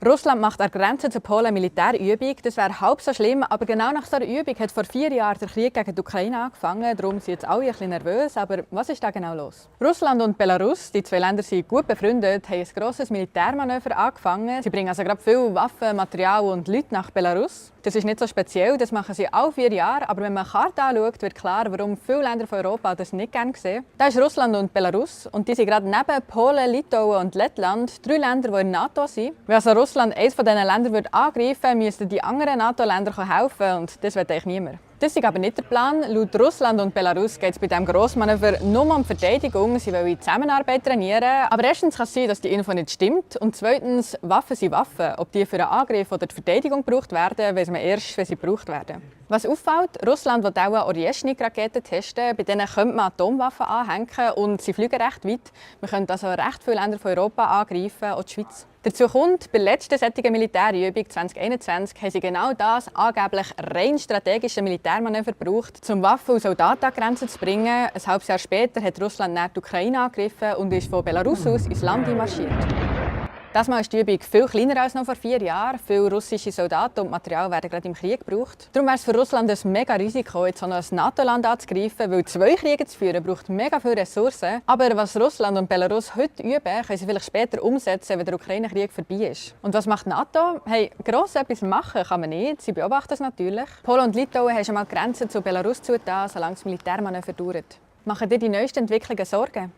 Russland macht an der Grenze zu Polen eine Militärübung. Das wäre halb so schlimm, aber genau nach so einer Übung hat vor 4 Jahren der Krieg gegen die Ukraine angefangen. Darum sind jetzt alle ein bisschen nervös. Aber was ist da genau los? Russland und Belarus, die zwei Länder sind gut befreundet, haben ein grosses Militärmanöver angefangen. Sie bringen also gerade viel Waffen, Material und Leute nach Belarus. Das ist nicht so speziell, das machen sie alle 4 Jahre. Aber wenn man eine Karte anschaut, wird klar, warum viele Länder von Europa das nicht gerne sehen. Da ist Russland und Belarus und die sind gerade neben Polen, Litauen und Lettland 3 Länder, die in der NATO sind. Wenn also Russland eines von diesen Ländern angreifen würde, müssten die anderen NATO-Länder helfen und das will eigentlich niemand. Das ist aber nicht der Plan. Laut Russland und Belarus geht es bei diesem Grossmanöver nur um Verteidigung. Sie wollen Zusammenarbeit trainieren. Aber erstens kann es sein, dass die Info nicht stimmt. Und zweitens, Waffen sind Waffen. Ob die für einen Angriff oder die Verteidigung gebraucht werden, weiss man erst, wenn sie gebraucht werden. Was auffällt, Russland will auch eine Orieschnik-Rakete testen. Bei denen könnte man Atomwaffen anhängen und sie fliegen recht weit. Wir können also recht viele Länder von Europa angreifen, auch die Schweiz. Dazu kommt, bei der letzten solchen Militärübung 2021 haben sie genau das angeblich rein strategische Militärmanöver gebraucht, um Waffen und Soldaten an die Grenze zu bringen. Ein halbes Jahr später hat Russland dann die Ukraine angegriffen und ist von Belarus aus ins Land einmarschiert. Diesmal ist die Übung viel kleiner als noch vor 4 Jahren. Viele russische Soldaten und Material werden gerade im Krieg gebraucht. Darum wäre es für Russland ein mega Risiko, jetzt auch noch ein NATO-Land anzugreifen, weil 2 Kriege zu führen braucht mega viele Ressourcen. Aber was Russland und Belarus heute üben, können sie vielleicht später umsetzen, wenn der Ukraine-Krieg vorbei ist. Und was macht NATO? Hey, gross etwas machen kann man nicht. Sie beobachten es natürlich. Polen und Litauen haben schon mal die Grenze zu Belarus zugetan, solange das Militärmanöver dauert. Machen dir die neuesten Entwicklungen Sorgen?